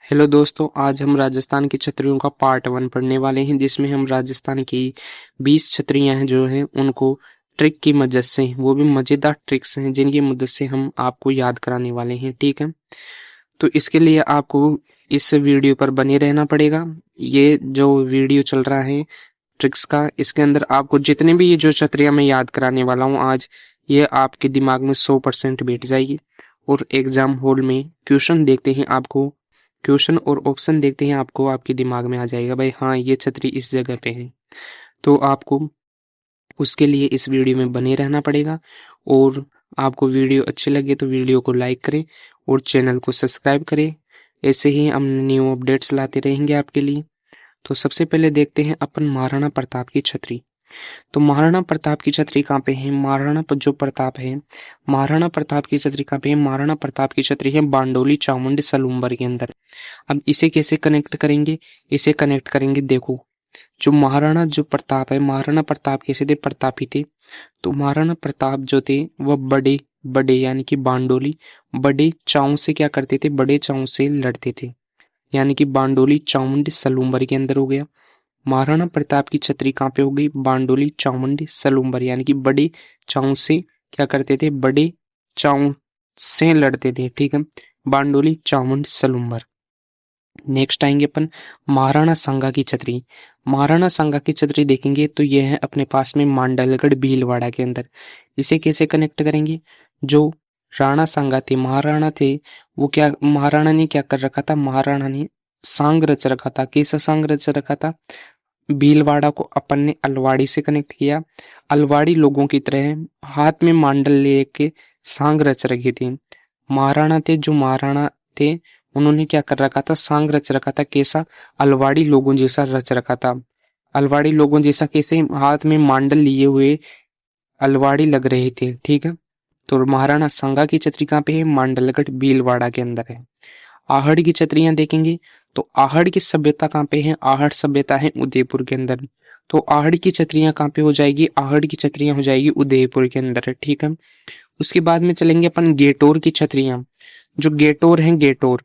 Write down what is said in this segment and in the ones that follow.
Hello दोस्तों, आज हम राजस्थान की छतरियों का पार्ट 1 पढ़ने वाले हैं, जिसमें हम राजस्थान की 20 छतरियां हैं जो हैं उनको ट्रिक की मदद से, वो भी मज़ेदार ट्रिक्स हैं जिनकी मदद से हम आपको याद कराने वाले हैं। ठीक है, तो इसके लिए आपको इस वीडियो पर बने रहना पड़ेगा। ये जो वीडियो चल रहा है ट्रिक्स का, इसके अंदर आपको जितने भी ये जो छतरियां मैं याद कराने वाला हूँ आज, ये आपके दिमाग में 100% बैठ जाएगी। और एग्जाम हॉल में क्वेश्चन देखते हैं आपको, क्वेश्चन और ऑप्शन देखते हैं आपको, आपके दिमाग में आ जाएगा भाई हाँ ये छतरी इस जगह पे है। तो आपको उसके लिए इस वीडियो में बने रहना पड़ेगा। और आपको वीडियो अच्छी लगे तो वीडियो को लाइक करें और चैनल को सब्सक्राइब करें। ऐसे ही हम न्यू अपडेट्स लाते रहेंगे आपके लिए। तो सबसे पहले देखते हैं अपन महाराणा प्रताप की छतरी। तो महाराणा प्रताप की छतरी कहाँ पे है? जो प्रताप है, महाराणा प्रताप की छतरी कहाँ पे है? महाराणा प्रताप की छतरी है बांडोली चामुंडी सलूम्बर के अंदर। अब इसे कैसे कनेक्ट करेंगे? इसे कनेक्ट करेंगे, देखो जो प्रताप है, महाराणा प्रताप कैसे थे? प्रतापी थे। तो महाराणा प्रताप जो थे वह बड़े बड़े यानी कि बांडोली बड़े चाव से क्या करते थे? बड़े चाव से लड़ते थे, यानी कि बांडोली चामुंडी सलूम्बर के अंदर हो गया। महाराणा प्रताप की छतरी कहाँ पे हो गई? बांडोली चामुंडी सलूम्बर, यानी कि बड़े चाव से क्या करते थे? बड़े चाव से लड़ते थे। ठीक है, बांडोली चामुंडी सलूम्बर। नेक्स्ट आएंगे अपन महाराणा सांगा की छतरी। महाराणा सांगा की छतरी देखेंगे तो ये है अपने पास में मांडलगढ़ भीलवाड़ा के अंदर। इसे कैसे कनेक्ट करेंगे? जो राणा सांगा थे, महाराणा थे, वो क्या, महाराणा ने क्या कर रखा था? महाराणा ने सांग रच रखा था। कैसा सांग रच रखा था? भीलवाड़ा को अपन ने अलवाड़ी से कनेक्ट किया। अलवाड़ी लोगों की तरह हाथ में मांडल लेके सांग रच रखी थी। महाराणा थे, जो महाराणा थे, उन्होंने क्या कर रखा था? सांग रच रखा था। कैसा? अलवाड़ी लोगों जैसा रच रखा था। अलवाड़ी लोगों जैसा कैसे? हाथ में मांडल लिए हुए अलवाड़ी लग रहे थे। ठीक है, तो महाराणा सांगा की छतरी कहाँ पे है? मांडलगढ़ भीलवाड़ा के अंदर है। आहड़ की छतरियां देखेंगे तो आहड़ की सभ्यता कहाँ पे है? आहड़ सभ्यता है उदयपुर के अंदर। तो आहड़ की छतरियां कहाँ पे हो जाएगी? आहड़ की छतरियां हो जाएगी उदयपुर के अंदर। ठीक है, उसके बाद में चलेंगे अपन गेटोर की छतरियां। जो गेटोर है, गेटोर,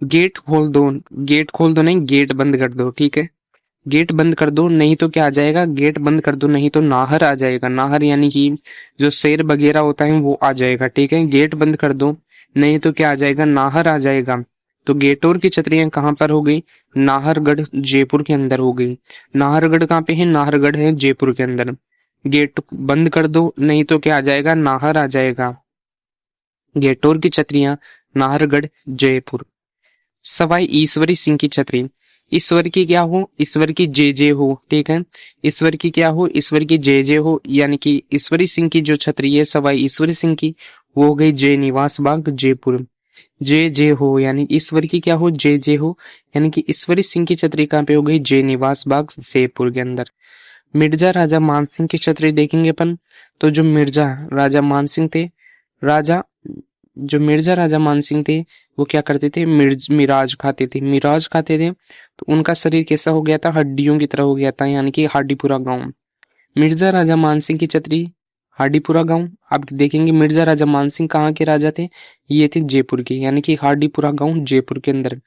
गेट खोल दो, गेट खोल दो नहीं, गेट बंद कर दो। ठीक है, गेट बंद कर दो, नहीं तो क्या आ जाएगा? गेट बंद कर दो, नहीं तो नाहर आ जाएगा। नाहर यानी कि जो शेर वगैरह होता है वो आ जाएगा। ठीक है, गेट बंद कर दो, नहीं तो क्या आ जाएगा? नाहर आ जाएगा। तो गेटोर की छतरियां कहाँ पर हो गई? नाहरगढ़ जयपुर के अंदर हो गई। नाहरगढ़ कहाँ पे है? नाहरगढ़ है जयपुर के अंदर। गेट बंद कर दो, नहीं तो क्या आ जाएगा? नाहर आ जाएगा। गेटोर की छतरियां नाहरगढ़ जयपुर। सवाई ईश्वरी सिंह की छतरी। ईश्वर की क्या हो? ईश्वर की जय जय हो। ठीक है, ईश्वर की क्या हो? ईश्वर की जय जय हो, यानी कि ईश्वरी सिंह की जो छतरी है सवाई ईश्वरी सिंह की, वो हो गई जय निवास बाग जयपुर। जय जय हो यानी ईश्वर की क्या हो? जय जय हो, यानी कि ईश्वरी सिंह की छतरी कहाँ पे हो गई? जय निवास बाग जयपुर के अंदर। मिर्जा राजा मानसिंह की छतरी देखेंगे अपन। तो जो मिर्जा राजा मानसिंह थे, राजा जो मिर्जा राजा मानसिंह थे, वो क्या करते थे? मिराज खाते थे। मिराज खाते थे तो उनका शरीर कैसा हो गया था? हड्डियों की तरह हो गया था, यानी कि हाडीपुरा गांव। मिर्जा राजा मानसिंह की छतरी हाडीपुरा गांव। आप देखेंगे मिर्जा राजा मानसिंह कहाँ के राजा थे? ये थे जयपुर के, यानी कि हाडीपुरा गांव जयपुर के अंदर।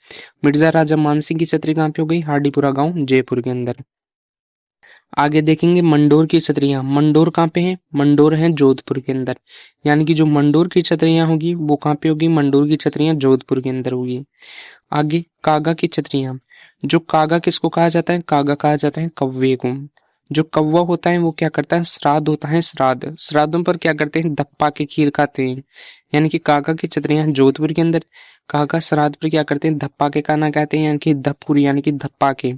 मिर्जा राजा मानसिंह की छतरी कहाँ पे हो गई? हाडीपुरा गांव जयपुर के अंदर। आगे देखेंगे मंडोर की छतरियां। मंडोर कहाँ पे है? मंडोर है जोधपुर के अंदर, यानी कि जो मंडोर की छतरियां होगी वो कहाँ पे होगी? मंडोर की छतरियां जोधपुर के अंदर होगी। आगे कागा की छतरियां। जो कागा किसको कहा जाता है? कागा कहा जाता है कौवे को। जो कौवा होता है वो क्या करता है? श्राद्ध होता है, श्राद्ध, श्राद्धों पर क्या करते हैं? धप्पा के खीर खाते हैं, यानी कि कागा की छतरियां जोधपुर के अंदर। कागा श्राद्ध पर क्या करते हैं? धप्पा के खाना कहते हैं, यानी कि धपुर, यानी कि धप्पा के।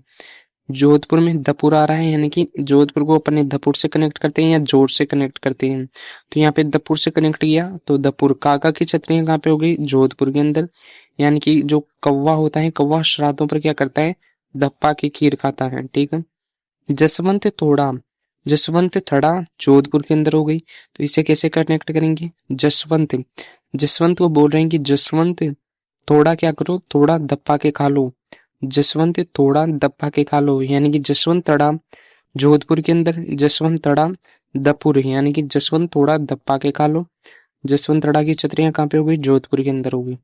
जोधपुर में धपुर आ रहा है, यानी कि जोधपुर को अपने धपुर से कनेक्ट करते हैं या जोड़ से कनेक्ट करते हैं। तो यहाँ पे धपुर से कनेक्ट किया तो धपुर। काका की छतरियां कहाँ पे हो गई? जोधपुर के अंदर, यानी कि जो कौवा होता है, कौवा श्राद्धों पर क्या करता है? धप्पा की खीर खाता है। ठीक है, जसवंत थोड़ा, जसवंत थड़ा जोधपुर के अंदर हो गई। तो इसे कैसे कनेक्ट करेंगे? जसवंत, जसवंत को बोल रहे हैं कि जसवंत थोड़ा क्या करो? थोड़ा धप्पा के खा लो। जसवंत थोड़ा धप्पा के खा लो, यानी कि जसवंत तड़ा जोधपुर के अंदर, जसवंत तड़ा दपुर, यानी कि जसवंत थोड़ा धप्पा के खा लो। जसवंत तड़ा की छतरियां कहाँ पे हो गई? जोधपुर के अंदर होगी।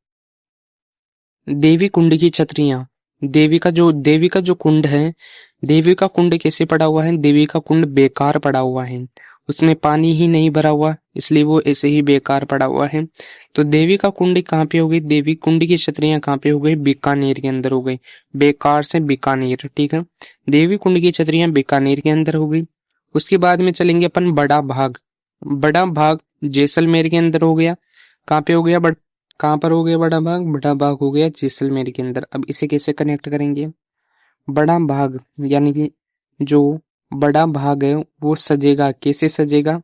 देवी कुंड की छतरियां। देवी का जो कुंड है, देवी का कुंड कैसे पड़ा हुआ है? देवी का कुंड बेकार पड़ा हुआ है, उसमें पानी ही नहीं भरा हुआ, इसलिए वो ऐसे ही बेकार पड़ा हुआ है। तो देवी का कुंड कहाँ पे हो गई? देवी कुंड की छतरियां कहाँ पे हो गई? बीकानेर के अंदर हो गई। बेकार से बीकानेर, ठीक है। देवी कुंड की छतरियां बीकानेर के अंदर हो गई। उसके बाद में चलेंगे अपन बड़ा भाग। बड़ा भाग जैसलमेर के अंदर हो गया। कहाँ पे हो गया? कहाँ पर हो गया बड़ा भाग? बड़ा भाग हो गया जैसलमेर के अंदर। अब इसे कैसे कनेक्ट करेंगे? बड़ा भाग यानी कि जो बड़ा भाग है वो सजेगा, कैसे सजेगा?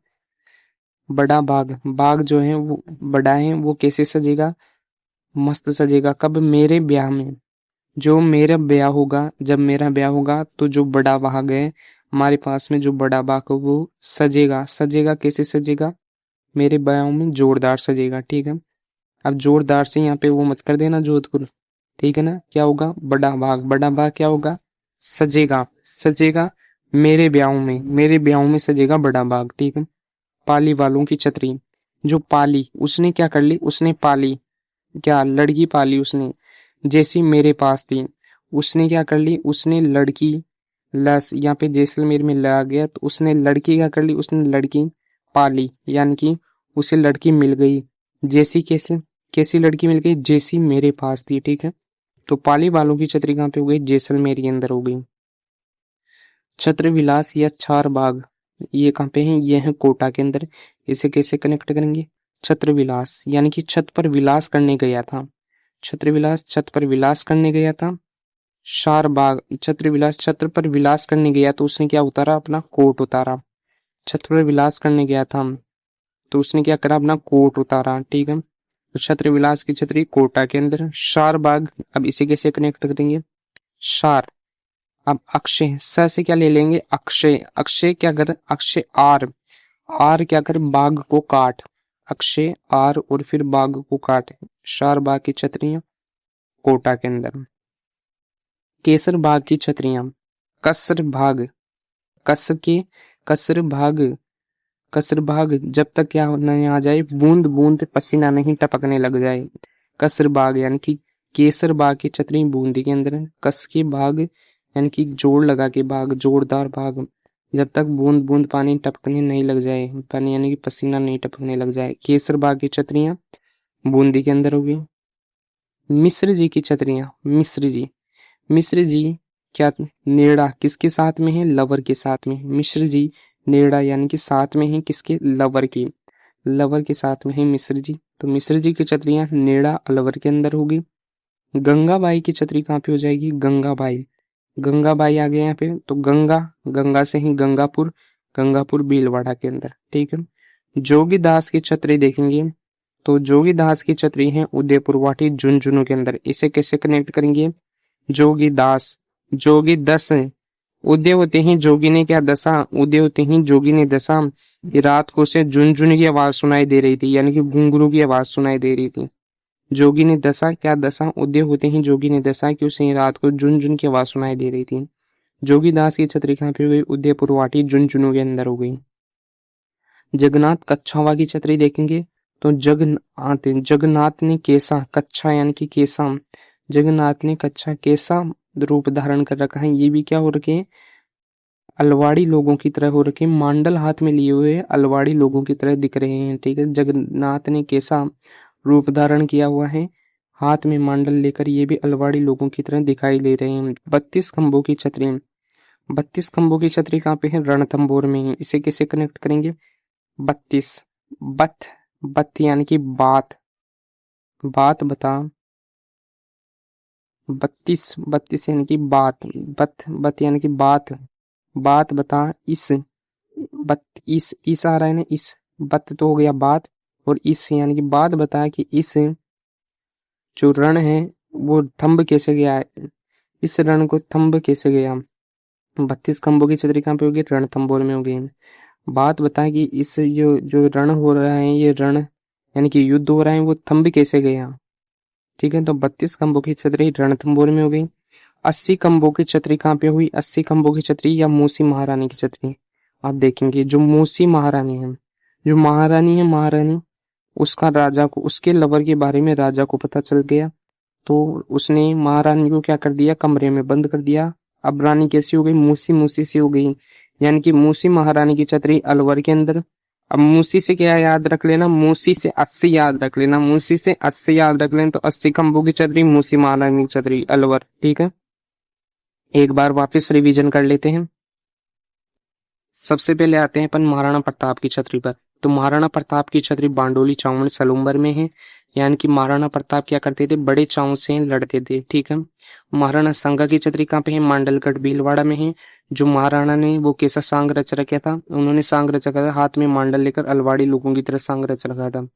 बड़ा भाग, बाग जो है वो बड़ा है, वो कैसे सजेगा? मस्त सजेगा। कब? मेरे ब्याह में। जो मेरा ब्याह होगा, जब मेरा ब्याह होगा तो जो बड़ा भाग है हमारे पास में, जो बड़ा भाग है वो सजेगा। सजेगा कैसे सजेगा? मेरे ब्याह में जोरदार सजेगा, ठीक है। अब जोरदार से यहाँ पे वो मत कर देना जोधपुर, ठीक है ना। क्या होगा? बड़ा भाग, बड़ा भाग क्या होगा? सजेगा। सजेगा मेरे ब्याहों में, मेरे ब्याहों में सजेगा बड़ा भाग, ठीक है। पाली वालों की छतरी। जो पाली, उसने क्या कर ली? उसने पाली, क्या लड़की पाली उसने, जैसी मेरे पास थी। उसने क्या कर ली? उसने लड़की, लस यहाँ पे जैसलमेर में ला गया तो उसने लड़की क्या कर ली? उसने लड़की पाली, यानी कि उसे लड़की मिल गई। जैसी कैसे? कैसी लड़की मिल गई? जैसी मेरे पास थी, ठीक है। तो पाली वालों की छतरी कहाँ पे हो गई? जैसलमेर के अंदर हो गई। छत्र विलास या चार बाग, ये कहाँ पे है? ये है कोटा के अंदर। इसे कैसे कनेक्ट करेंगे? छत्र विलास यानी कि छत पर विलास करने गया था। छत्र विलास छत पर विलास करने गया था। शार बाग, छत्र विलास छत्र पर विलास करने गया तो उसने क्या उतारा? अपना कोट उतारा। छत पर विलास करने गया था तो उसने क्या करा? अपना कोट उतारा, ठीक है। तो छत्र विलास की छतरी कोटा के अंदर। शार बाग, अब इसे कैसे कनेक्ट करेंगे? शार, अब अक्षय, स से क्या ले लेंगे? अक्षय। अक्षय क्या कर? अक्षय आर, आर क्या कर? बाघ को काट। अक्षय आर और फिर बाघ को काट। शार बाग की छतरियां कोटा के अंदर। केसर बाग की छतरियां। कसर भाग, कस के, कसर भाग, कसर भाग जब तक क्या नहीं आ जाए? बूंद बूंद पसीना नहीं टपकने लग जाए। कसर बाग यानी कि केसर बाग की छतरी बूंदी के अंदर है। कस के भाग यानी कि जोड़ लगा के भाग, जोरदार भाग, जब तक बूंद बूंद पानी टपकने नहीं लग जाए, पानी यानी कि पसीना नहीं टपकने लग जाए। केसर बाग की छतरियां बूंदी के अंदर होगी। मिश्र जी की छतरियां। मिश्र जी, मिश्र जी क्या? नेड़ा किसके साथ में है? लवर के साथ में। मिश्र जी नेड़ा यानी कि साथ में है किसके? लवर के, लवर के साथ में है मिश्र जी। तो मिश्र जी की छतरियां नेड़ा अलवर के अंदर होगी। गंगाबाई की छतरी कहाँ पे हो जाएगी? गंगाबाई, गंगाबाई आ गए यहाँ पे तो गंगा, गंगा से ही गंगापुर, गंगापुर भीलवाड़ा के अंदर, ठीक है। जोगीदास की छतरी देखेंगे तो जोगीदास की छतरी है उदयपुर वाटी झुंझुनू के अंदर। इसे कैसे कनेक्ट करेंगे? जोगी दास, जोगी दस, उदय होते ही जोगी ने क्या दशा? उदय होते ही जोगी ने दशा। ये रात को उसे झुनझुन की आवाज सुनाई दे रही थी, यानी कि घुंघरू की आवाज सुनाई दे रही थी। जोगी ने दशा, क्या दशा? उदय होते ही जोगी ने दशा कि उसे रात को झुनझुन की आवाज सुनाई दे रही थी। जोगी दास की छतरी कहाँ पे हो गई? उदयपुर वाटी झुंझुनू के अंदर हो गई। जगन्नाथ कच्छावा की छतरी देखेंगे तो जगन्नाथ, जगन्नाथ ने कैसा? कच्छा यानी कि कैसा, जगन्नाथ ने कच्छा कैसा रूप धारण कर रखा है? ये भी क्या हो रखे हैं? अलवाड़ी लोगों की तरह हो रखे, मांडल हाथ में लिए हुए अलवाड़ी लोगों की तरह दिख रहे हैं, ठीक है। जगन्नाथ ने कैसा रूप धारण किया हुआ है? हाथ में मांडल लेकर ये भी अलवाड़ी लोगों की तरह दिखाई दे रहे हैं। 32 खंभों की छतरी। 32 खंभों की छतरी कहाँ पे है? रणथंभौर में है। इसे कैसे कनेक्ट करेंगे? 32, बत, बत यानी कि बात, बात बता। 32, 32 यानी कि बात, बत, बत यानी कि बात, बात बता। इस, बत, इस आ रहा है ना, इस, बत तो हो गया बात, और इस यानी कि बात बता कि इस जो रण है वो थंब कैसे गया है? इस रण को थंब कैसे गया? 32 खंभों की छतरी कहाँ पे होगी? रणथंभौर में होगी। बात बता कि इस जो जो रण हो रहा है, ये रण यानी कि युद्ध हो रहा है, वो थंब कैसे गया? ठीक है। तो 32 खंभों की छतरी रणथंभौर में हो गई। 80 खंभों की छतरी कहाँ पे हुई? 80 खंभों की छतरी या मूसी महारानी की छतरी। आप देखेंगे जो मूसी महारानी है, जो महारानी है, महारानी, उसका राजा को, उसके लवर के बारे में राजा को पता चल गया तो उसने महारानी को क्या कर दिया, कमरे में बंद कर दिया। अब रानी कैसी हो गई, मूसी मूसी सी हो गई, यानी कि मूसी महारानी की छतरी अलवर के अंदर। अब मूसी से क्या याद रख लेना, मूसी से 80 याद रख लेना, मूसी से 80 याद रख लेना, तो 80 खंभों की छतरी, मूसी महारानी की छतरी अलवर। ठीक है, एक बार वापस रिवीजन कर लेते हैं। सबसे पहले आते हैं अपन महाराणा प्रताप की छतरी पर। तो महाराणा प्रताप की छतरी बांडोली चावड़ सलूम्बर में है, यानी कि महाराणा प्रताप क्या करते थे, बड़े चावों से लड़ते थे। ठीक है, महाराणा सांगा की छतरी कहाँ पे है, मांडलगढ़ भीलवाड़ा में है। जो महाराणा ने वो कैसा सांग रच रखा था, उन्होंने सांग रच रखा था, हाथ में मांडल लेकर अलवाड़ी लोगों की तरह सांग रच रखा था।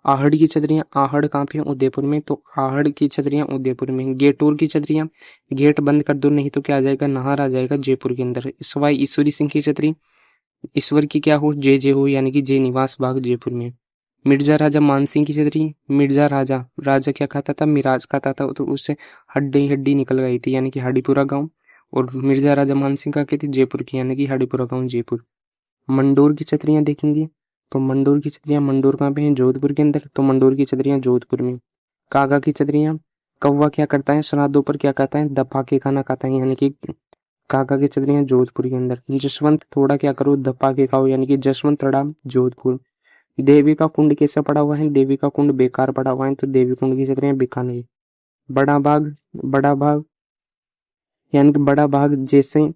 आहड़ की छतरियां, आहड़ कहाँ पे है, उदयपुर में। तो आहड़ की छतरियां उदयपुर में। गेटूर की छतरियां, गेट बंद कर दो नहीं तो क्या आ जाएगा, नाहर आ जाएगा जयपुर के अंदर। सवाई ईश्वरी सिंह की छतरी, ईश्वर की क्या हो, जय हो, यानी कि जय निवास बाग जयपुर में। मिर्जा राजा मानसिंह की छतरी, मिर्जा राजा, राजा क्या खाता था, मिराज खाता था, तो उससे हड्डी हड्डी निकल गई थी, यानी कि हड्डीपुरा गांव। और मिर्जा राजा मानसिंह का क्या थी, जयपुर की, यानी कि हड्डीपुरा गांव जयपुर। मंडोर की छतरियां देखेंगे, तो मंडोर की छतरियां, मंडोर कहाँ पे है, जोधपुर के अंदर। तो मंडोर की छतरियां जोधपुर में। कागा की छतरियां, कौवा क्या करता है, श्राद्धों पर क्या खाता है, दफा के खाना खाता है, यानी कि काका की छतरियां जोधपुर के अंदर। जसवंत थोड़ा क्या करो, दपा के खाओ, यानी कि जसवंत थोड़ा जोधपुर। देवी का कुंड कैसा पड़ा हुआ है, देवी का कुंड बेकार पड़ा हुआ है, तो देवी कुंड की छतरियां बीकानेर। बड़ा बाग, बड़ा बाग, यानी कि बड़ा बाग जैसे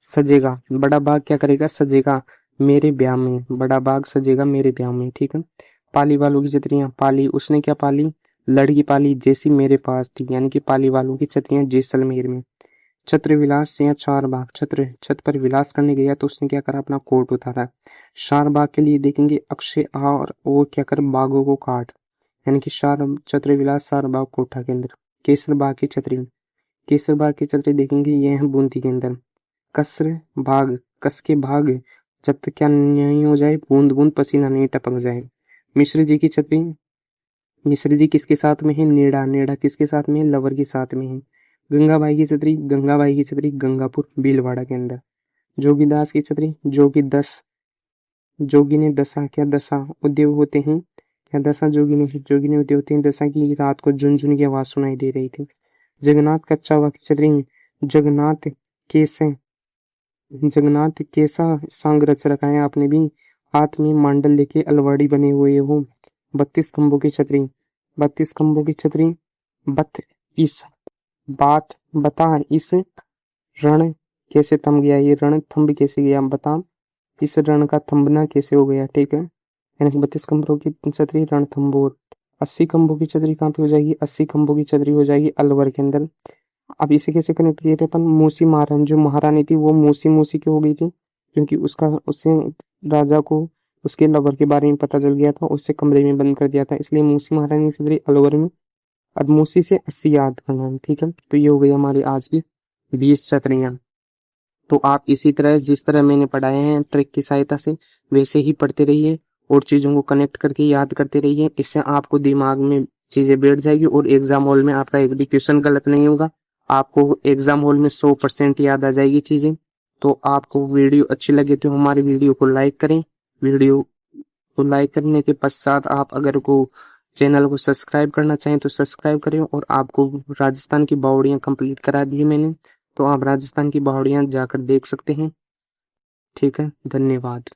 सजेगा, बड़ा बाग क्या करेगा, सजेगा मेरे ब्याह में, बड़ा बाग सजेगा मेरे ब्याह में। ठीक है, पाली वालों की छतरियां, पाली उसने क्या पाली, लड़की पाली जैसी मेरे पास थी, यानी कि पाली वालों की छतरियां जैसलमेर में। छत्र विलास या चार बाग, छत पर विलास करने गया तो उसने क्या करा, अपना कोट उतारा। चार बाग के लिए देखेंगे, अक्षय और वो क्या कर, बागों को काट, यानी कि छत्र विलास चार बाग कोठा के अंदर। केसर बाग की छतरी, केसर बाग की छतरी देखेंगे, ये है बूंदी के अंदर। कसर भाग, कस के भाग, जब तक क्या नहीं हो जाए, बूंद बूंद पसीना नहीं टपक जाए। मिश्र जी की छतरी, मिश्र जी किसके साथ में है, नेड़ा, नेड़ा किसके साथ में है, लवर के साथ में है। गंगाबाई की छतरी, गंगाबाई की छतरी गंगापुर भीलवाड़ा के अंदर। जोगीदास की छतरी, जोगी 10, जोगी ने दशा, क्या दशा उद्योग होते हैं, क्या दशा जोगी ने उद्योग होते हैं, दशा की रात को झुनझुन की आवाज सुनाई दे रही थी। जगन्नाथ कच्चा हुआ की छतरी, जगन्नाथ कैसे, जगन्नाथ कैसा सांग रच रखा है आपने भी, हाथ में मांडल लेके अलवाड़ी बने हुए हो। 32 खंभों की छतरी, 32 खंभों की छतरी, बत इस बात बता, इस रण कैसे थम गया, ये रण थंब कैसे गया बता, इस रण का थंबना कैसे हो गया। ठीक है, यानी कि 32 खंभों की छतरी रणथंभोर। 80 खंभों की छतरी कहाँ पे हो जाएगी, 80 खंभों की छतरी हो जाएगी अलवर के अंदर। अब इसे कैसे कनेक्ट किए थे अपन, मूसी महारानी, जो महारानी थी वो मूसी मूसी की हो गई थी, क्योंकि उससे राजा को उसके लवर के बारे में पता चल गया था, उससे कमरे में बंद कर दिया था, इसलिए मूसी महारानी की छतरी अलवर में। अब मूसी से 80 याद करना है। ठीक है, तो ये हो गई हमारी आज की 20 छतरियां। तो आप इसी तरह जिस तरह मैंने पढ़ाए हैं ट्रिक की सहायता से वैसे ही पढ़ते रहिए और चीजों को कनेक्ट करके याद करते रहिए, इससे आपको दिमाग में चीजें बैठ जाएगी और एग्जाम हॉल में आपका एक भी क्वेश्चन गलत नहीं होगा, आपको एग्जाम हॉल में 100% याद आ जाएगी चीजें। तो आपको वीडियो अच्छी लगे तो हमारी वीडियो को लाइक करें, वीडियो को लाइक करने के पश्चात आप अगर को चैनल को सब्सक्राइब करना चाहें तो सब्सक्राइब करें। और आपको राजस्थान की बावड़ियां कंप्लीट करा दी है मैंने, तो आप राजस्थान की बावड़ियां जाकर देख सकते हैं। ठीक है, धन्यवाद।